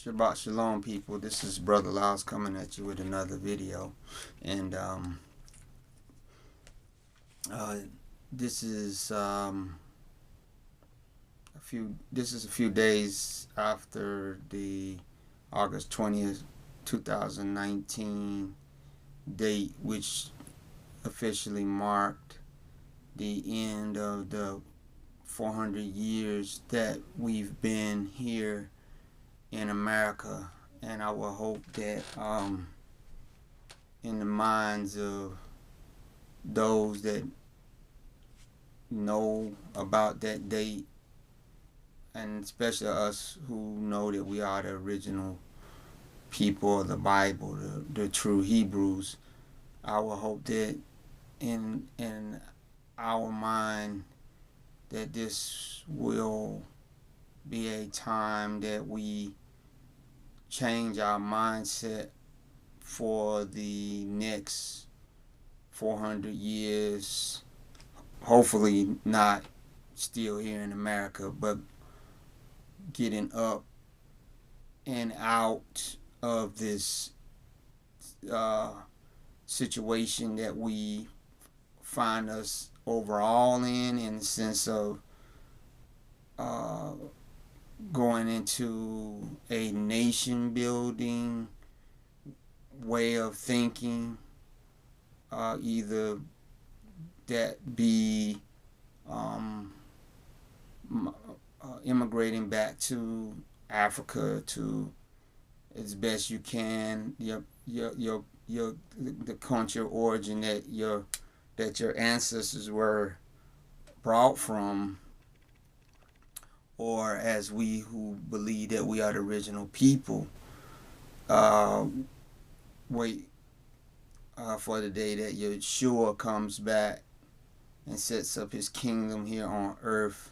Shabbat Shalom, people. This is Brother Lyles coming at you with another video, and uh, this is a few. This is a few days after the August 20th, 2019 date, which officially marked the end of the 400 years that we've been here in America, and I will hope that in the minds of those that know about that date, and especially us who know that we are the original people of the Bible, the true Hebrews, I will hope that in our mind that this will be a time that we change our mindset for the next 400 years. Hopefully not still here in America, but getting up and out of this situation that we find us overall in the sense of going into a nation building way of thinking, either that be immigrating back to Africa to as best you can the country of origin that your ancestors were brought from, or as we who believe that we are the original people, wait for the day that Yeshua comes back and sets up his kingdom here on earth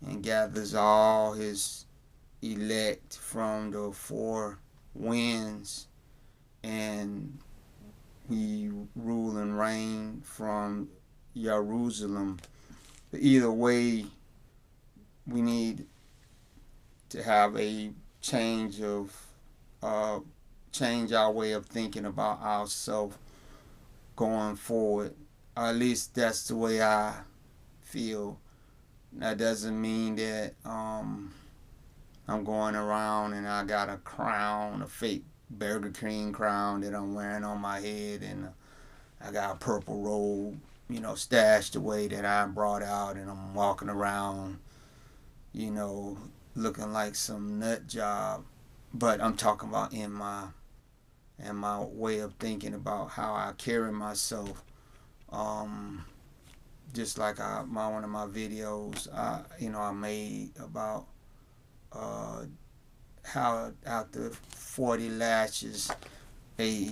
and gathers all his elect from the four winds, and we rule and reign from Jerusalem. But either way, we need to have a change our way of thinking about ourselves going forward. At least that's the way I feel. That doesn't mean that I'm going around and I got a crown, a fake Burger King crown that I'm wearing on my head, and I got a purple robe, stashed away that I brought out, and I'm walking around, looking like some nut job. But I'm talking about in my way of thinking about how I carry myself. Just like one of my videos, I made about how after 40 lashes, a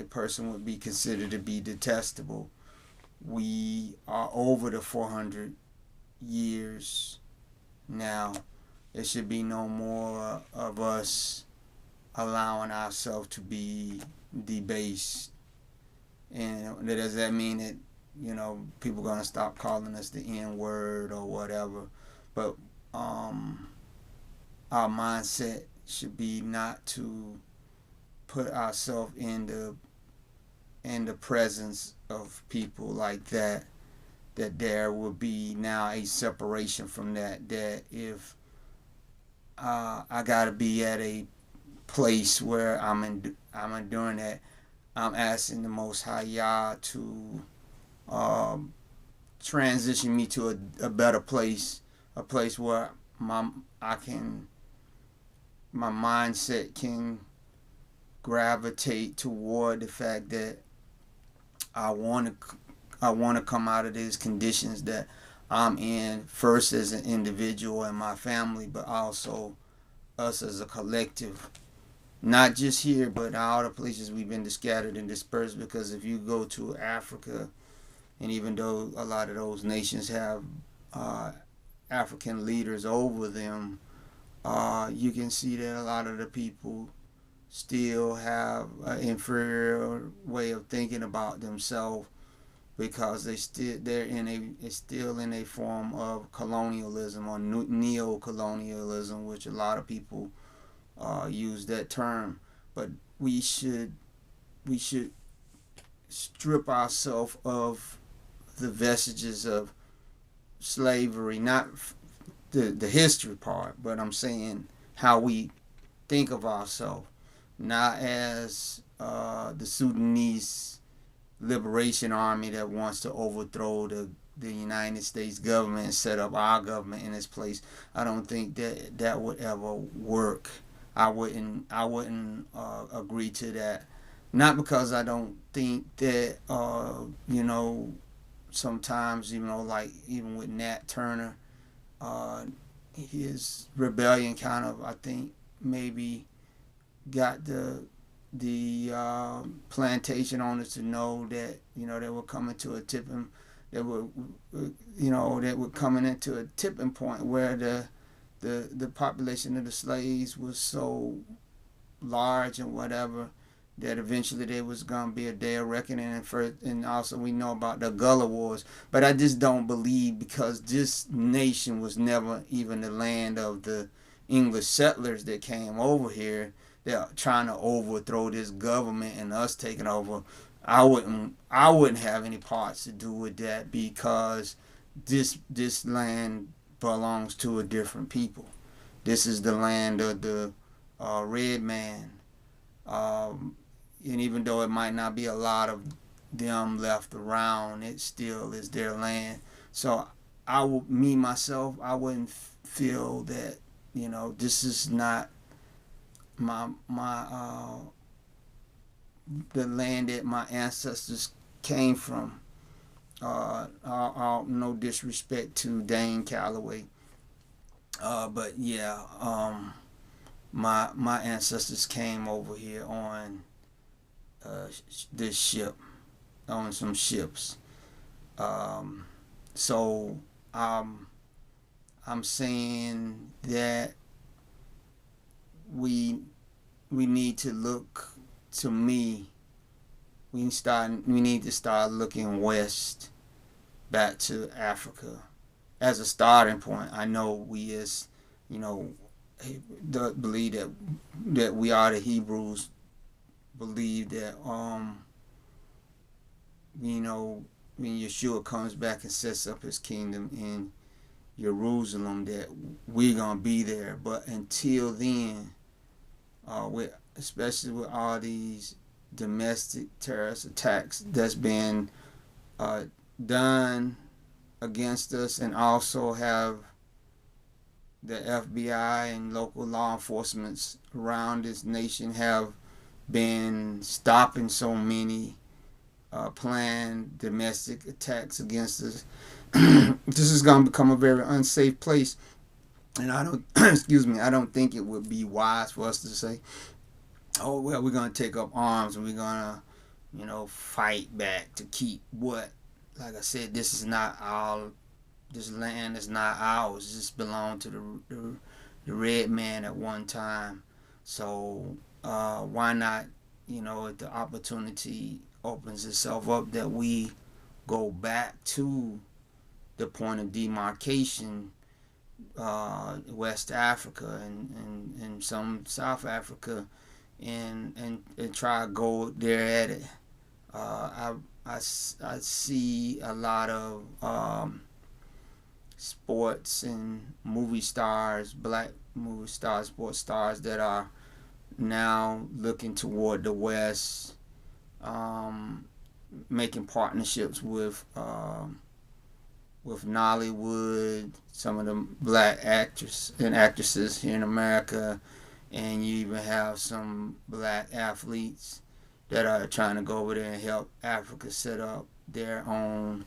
person would be considered to be detestable. We are over the 400 years now. There should be no more of us allowing ourselves to be debased. And does that mean that people are gonna stop calling us the N word or whatever? But our mindset should be not to put ourselves in the presence of people like that. That there will be now a separation from that. That if I gotta be at a place where I'm doing that, I'm asking the Most High Yah to transition me to a better place, a place where my mindset can gravitate toward the fact that I want to come out of these conditions that I'm in, first as an individual and my family, but also us as a collective. Not just here, but in all the places we've been scattered and dispersed. Because if you go to Africa, and even though a lot of those nations have African leaders over them, you can see that a lot of the people still have an inferior way of thinking about themselves, because they're still in a form of colonialism or neo-colonialism, which a lot of people use that term, but we should we should strip ourselves of the vestiges of slavery, not the history part, but I'm saying how we think of ourselves, not as the Sudanese Liberation Army that wants to overthrow the United States government and set up our government in its place. I don't think that would ever work. I wouldn't agree to that. Not because I don't think that sometimes like even with Nat Turner, uh, his rebellion kind of, I think, maybe got the plantation owners to know that they were coming to a tipping that were that were coming into a tipping point where the population of the slaves was so large and whatever that eventually there was gonna be a day of reckoning. And also we know about the Gullah Wars, but I just don't believe, because this nation was never even the land of the English settlers that came over here. They're trying to overthrow this government and us taking over. I wouldn't have any parts to do with that, because this land belongs to a different people. This is the land of the red man. And even though it might not be a lot of them left around, it still is their land. So me myself, I wouldn't feel that this is not my the land that my ancestors came from. No disrespect to Dane Calloway, but yeah, my ancestors came over here on this ship, on some ships. Um, so I'm saying that we need to look, to me, we need to start looking west, back to Africa as a starting point. I know we, as believe that we are the Hebrews, believe that when Yeshua comes back and sets up his kingdom in Jerusalem, that we're gonna be there. But until then, especially with all these domestic terrorist attacks that's been done against us, and also have the FBI and local law enforcements around this nation have been stopping so many planned domestic attacks against us. This is going to become a very unsafe place, and I don't excuse me, I don't think it would be wise for us to say, oh well, we're going to take up arms and we're going to fight back to keep what. Like I said, this land is not ours. This belonged to the red man at one time. So why not, if the opportunity opens itself up, that we go back to the point of demarcation, West Africa and some South Africa, and try to go there at it. I see a lot of sports and movie stars, black movie stars, sports stars, that are now looking toward the West, making partnerships with Nollywood, some of the black actors and actresses here in America, and you even have some black athletes that are trying to go over there and help Africa set up their own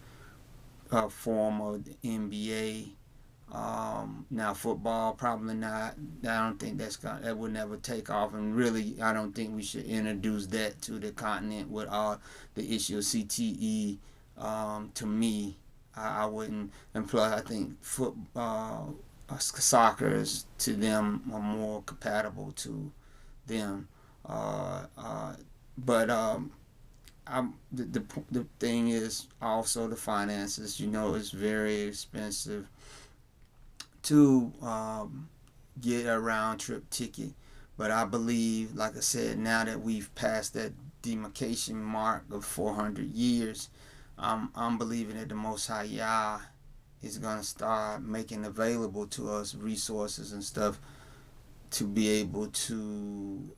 form of the NBA. Now football, probably not. I don't think that would never take off, and really, I don't think we should introduce that to the continent with all the issue of CTE. To me, I wouldn't. And plus, I think football, soccer is, to them, are more compatible to them. But the thing is also the finances. It's very expensive to get a round trip ticket. But I believe, like I said, now that we've passed that demarcation mark of 400 years, I'm believing that the Most High Yah is going to start making available to us resources and stuff to be able to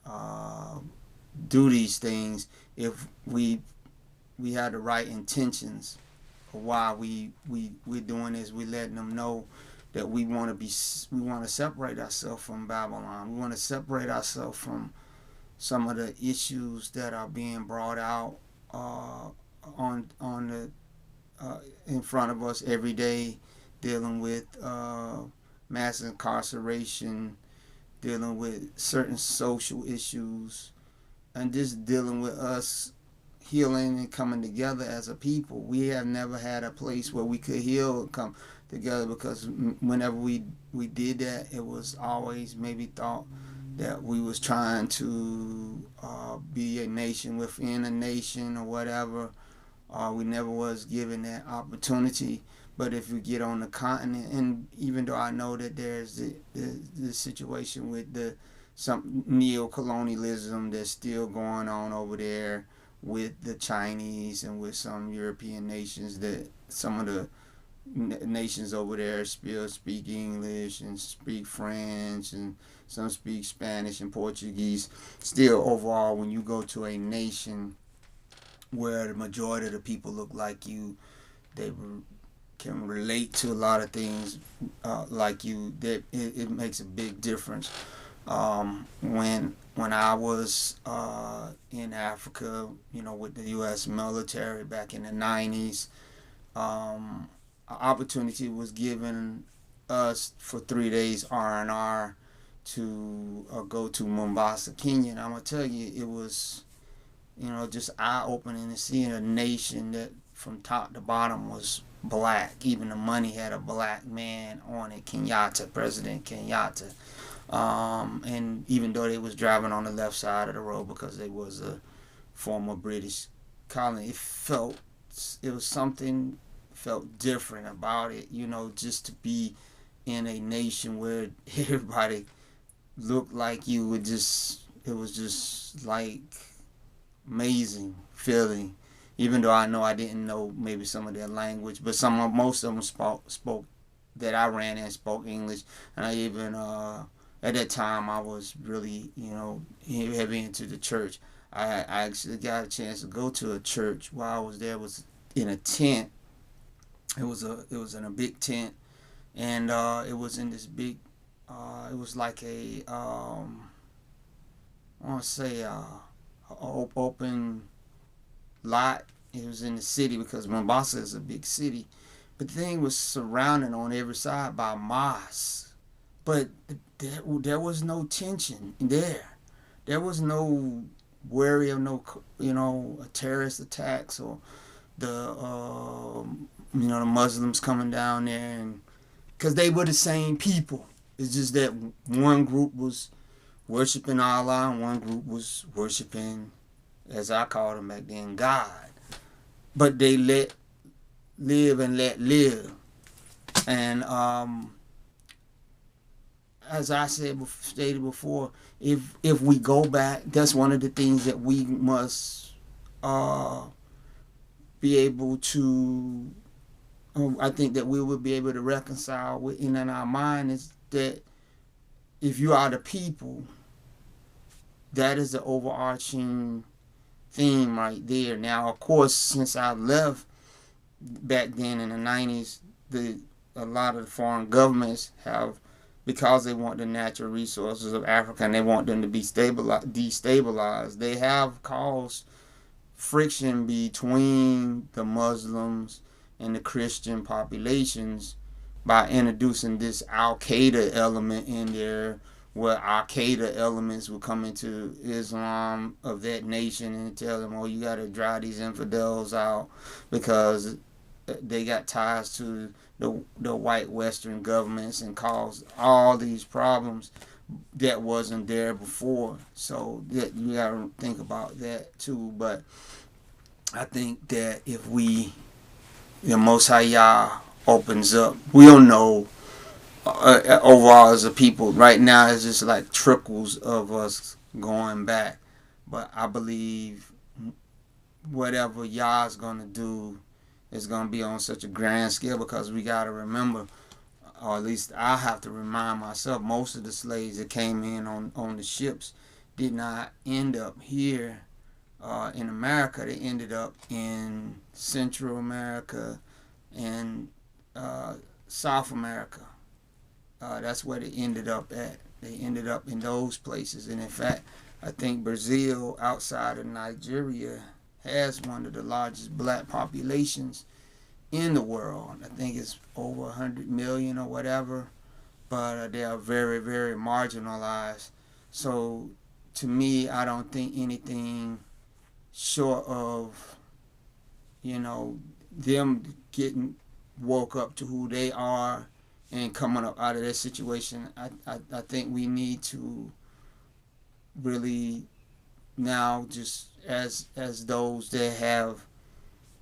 do these things if we had the right intentions of why we're doing this. We letting them know that we want to separate ourselves from Babylon. We want to separate ourselves from some of the issues that are being brought out on the in front of us every day, dealing with mass incarceration, dealing with certain social issues, and just dealing with us healing and coming together as a people. We have never had a place where we could heal and come together, because whenever we did that, it was always maybe thought that we was trying to be a nation within a nation or whatever. We never was given that opportunity. But if we get on the continent, and even though I know that there's the situation with some neo-colonialism that's still going on over there with the Chinese and with some European nations, that some of the nations over there still speak English and speak French, and some speak Spanish and Portuguese. Still, overall, when you go to a nation where the majority of the people look like you, they can relate to a lot of things like you, that it makes a big difference. When I was in Africa, with the U.S. military back in the 90s, an opportunity was given us for 3 days R&R to go to Mombasa, Kenya. And I'm going to tell you, it was, just eye-opening to see a nation that from top to bottom was black. Even the money had a black man on it, Kenyatta, President Kenyatta. And even though they was driving on the left side of the road because they was a former British colony, it was something felt different about it, just to be in a nation where everybody looked like you. It was just like amazing feeling. Even though I know I didn't know maybe some of their language, but most of them spoke that I ran in spoke English. And I even at that time I was really heavy into the church. I actually got a chance to go to a church while I was there. It was in a tent. It was in a big tent, and it was in this big. It was like I want to say open lot. It was in the city because Mombasa is a big city, but the thing was surrounded on every side by mosques. But there was no tension there. There was no worry of terrorist attacks or the the Muslims coming down there, and because they were the same people. It's just that one group was worshiping Allah and one group was worshiping, as I called them back then, God. But they let live and let live. And as I stated before, if we go back, that's one of the things that we must be able to. I think that we will be able to reconcile within our mind is that if you are the people, that is the overarching theme right there. Now, of course, since I left back then in the 90s, a lot of the foreign governments have, because they want the natural resources of Africa and they want them to be destabilized, they have caused friction between the Muslims and the Christian populations by introducing this Al-Qaeda element in there, where Al-Qaeda elements will come into Islam of that nation and tell them, oh, you got to drive these infidels out because they got ties to the white Western governments and caused all these problems that wasn't there before. So that you got to think about that too. But I think that if the Most High Yah opens up, we'll know overall as a people. Right now, it's just like trickles of us going back. But I believe whatever Yah's gonna do is gonna be on such a grand scale, because we gotta remember, or at least I have to remind myself, most of the slaves that came in on the ships did not end up here in America. They ended up in Central America and uh, South America. That's where they ended up at. They ended up in those places. And in fact, I think Brazil, outside of Nigeria, has one of the largest black populations in the world. I think it's over 100 million or whatever, but they are very, very marginalized. So to me, I don't think anything short of, them getting woke up to who they are and coming up out of that situation. I think we need to really now, just as those that have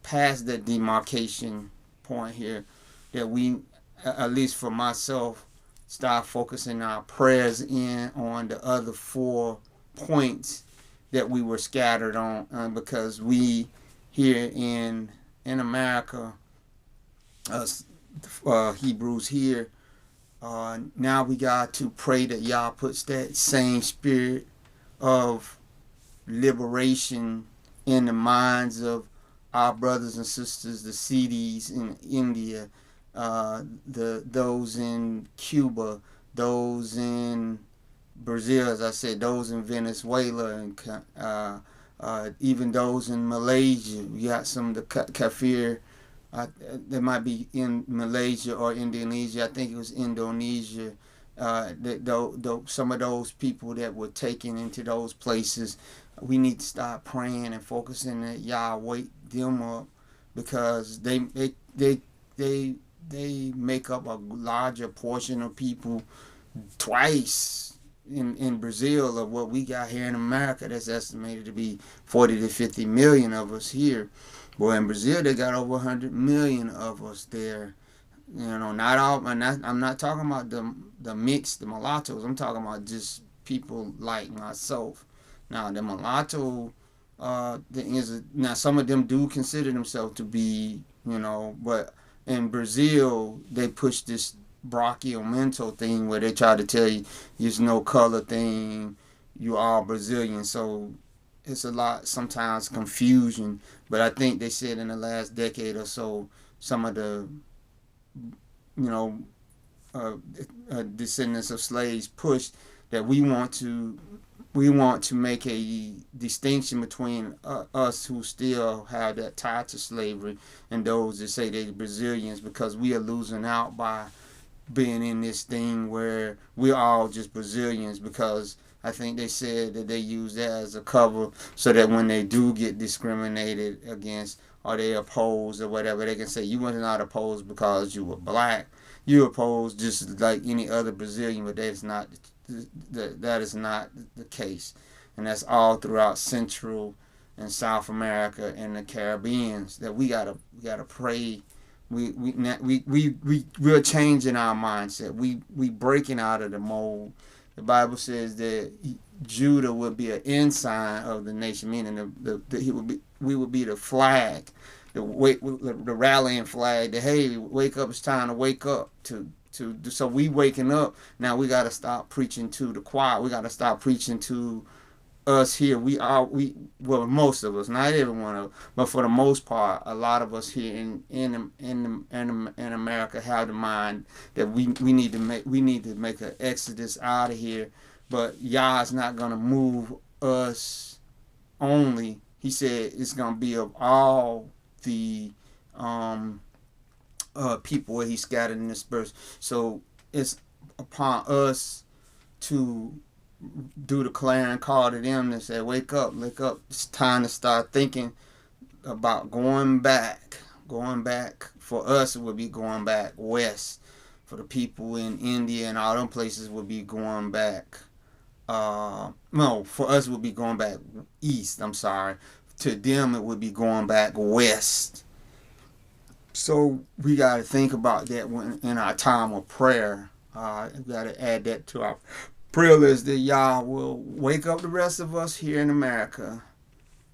passed that demarcation point here, that we, at least for myself, start focusing our prayers in on the other 4 points that we were scattered on, because we here in America, us Hebrews here, now we got to pray that Yah puts that same spirit of liberation in the minds of our brothers and sisters, the Sidis in India, those in Cuba, those in Brazil, as I said, those in Venezuela, and even those in Malaysia. We got some of the kafir. They might be in Malaysia or Indonesia. I think it was Indonesia. Some of those people that were taken into those places, we need to start praying and focusing that Yah wake them up, because they make up a larger portion of people, twice in Brazil of what we got here in America. That's estimated to be 40 to 50 million of us here. Well, in Brazil, they got over 100 million of us there. Not all. I'm not talking about the mixed, the mulattoes. I'm talking about just people like myself. Now, the mulatto now some of them do consider themselves to be, but in Brazil, they push this brachiomental thing where they try to tell you there's no color thing, you are Brazilian. So it's a lot, sometimes, confusion. But I think they said in the last decade or so, some of the, you know, descendants of slaves pushed that we want to make a distinction between us who still have that tie to slavery and those that say they're Brazilians, because we are losing out by being in this thing where we're all just Brazilians, because I think they said that they use that as a cover so that when they do get discriminated against or they opposed or whatever, they can say you were not opposed because you were black. You opposed just like any other Brazilian, but that is not the case, and that's all throughout Central and South America and the Caribbeans. That we gotta pray. We're changing our mindset. We breaking out of the mold. The Bible says that Judah will be an ensign of the nation, meaning we will be the flag, the rallying flag. That hey, wake up! It's time to wake up. So we waking up now. We got to stop preaching to the choir. We got to stop preaching to us here. Well, most of us, not everyone of, but for the most part, a lot of us here in America have the mind that we need to make an exodus out of here. But Yah's not gonna move us only. He said it's gonna be of all the people where he scattered and dispersed. So it's upon us to do the clarion call to them and say, wake up, wake up. It's time to start thinking about going back. Going back. For us, it would be going back west. For the people in India and all them places, would be going back. No, for us, it would be going back east. I'm sorry. To them, it would be going back west. So we got to think about that when in our time of prayer. We got to add that to our prayer list that Yah will wake up the rest of us here in America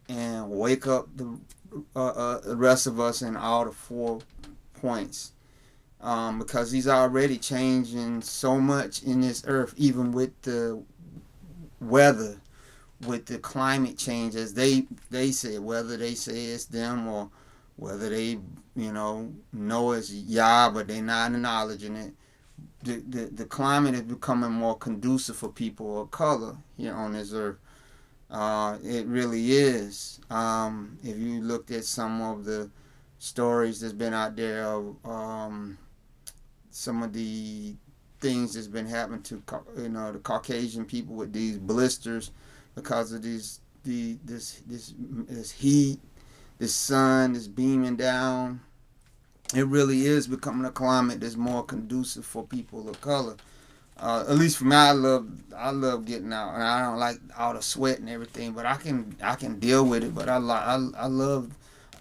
and wake up the rest of us in all the 4 points. Because he's already changing so much in this earth, even with the weather, with the climate change, as they say, whether they say it's them or whether they know it's Yah, but they're not acknowledging it. The climate is becoming more conducive for people of color here on this earth. It really is. If you looked at some of the stories that's been out there of some of the things that's been happening to the Caucasian people with these blisters because of this heat, this sun is beaming down. It really is becoming a climate that's more conducive for people of color. At least for me, I love getting out, and I don't like all the sweat and everything, but I can deal with it. But I love.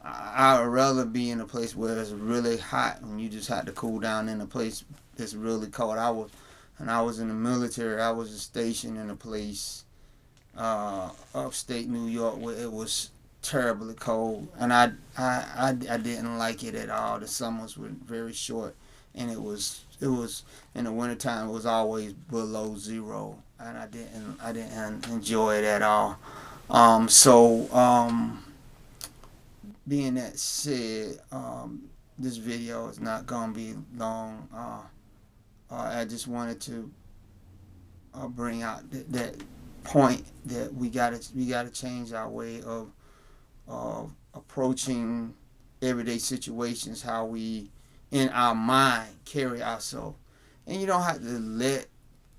I would rather be in a place where it's really hot and you just have to cool down in a place that's really cold. When I was in the military, I was stationed in a place, upstate New York, where it was terribly cold, and I didn't like it at all. The summers were very short, and it was in the wintertime it was always below zero, and I didn't enjoy it at all. Being that said, this video is not gonna be long. I just wanted to bring out that point that we gotta change our way of approaching everyday situations, how we in our mind carry ourselves, and you don't have to let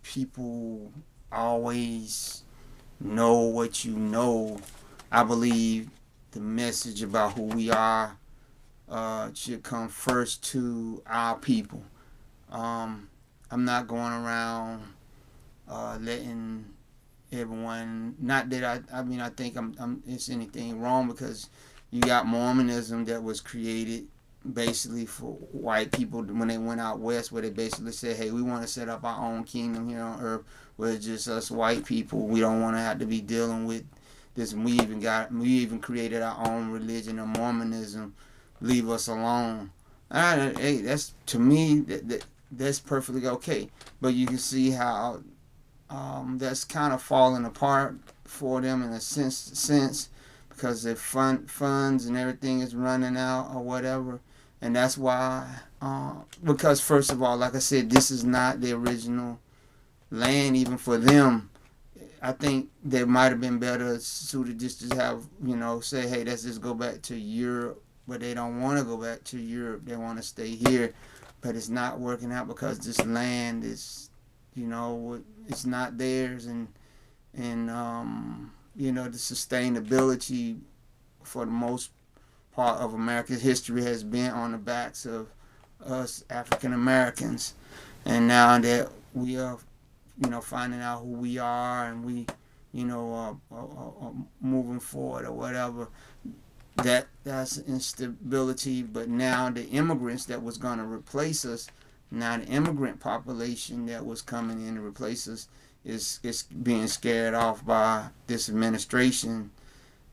people always know what you know. I believe the message about who we are should come first to our people. I'm not going around letting everyone. Not that I think it's anything wrong, because you got Mormonism that was created basically for white people when they went out west, where they basically said, hey, we want to set up our own kingdom here on earth where it's just us white people. We don't want to have to be dealing with this. We even created our own religion of Mormonism. Leave us alone. Hey, that's, to me, that's perfectly okay. But you can see how that's kind of falling apart for them in a sense, because their funds and everything is running out or whatever. And that's why, because first of all, like I said, this is not the original land even for them. I think they might have been better suited just to have, say, hey, let's just go back to Europe. But they don't want to go back to Europe. They want to stay here. But it's not working out because this land is, it's not theirs. And the sustainability for the most part of America's history has been on the backs of us African Americans. And now that we are, finding out who we are, and we, moving forward or whatever, that's instability. But now the immigrants that was going to replace us, now the immigrant population that was coming in to replace us is being scared off by this administration.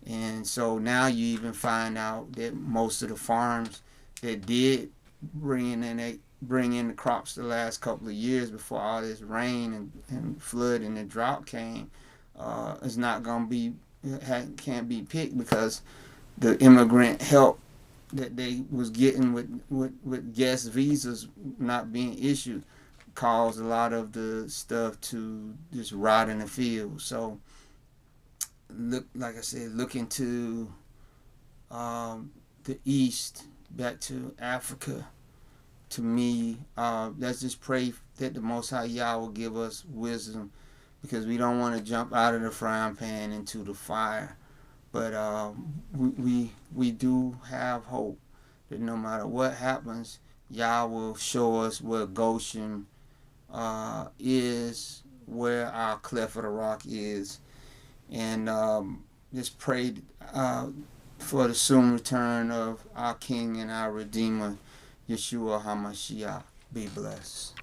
And so now you even find out that most of the farms that did bring in the crops the last couple of years before all this rain and flood and the drought came, is not going to be, can't be picked, because the immigrant help that they was getting with guest visas not being issued caused a lot of the stuff to just rot in the field. So like I said, look into the East, back to Africa. To me, let's just pray that the Most High Yah will give us wisdom, because we don't want to jump out of the frying pan into the fire. But we do have hope that no matter what happens, Yah will show us where Goshen is, where our cleft of the rock is. And just pray for the soon return of our King and our Redeemer, Yeshua HaMashiach. Be blessed.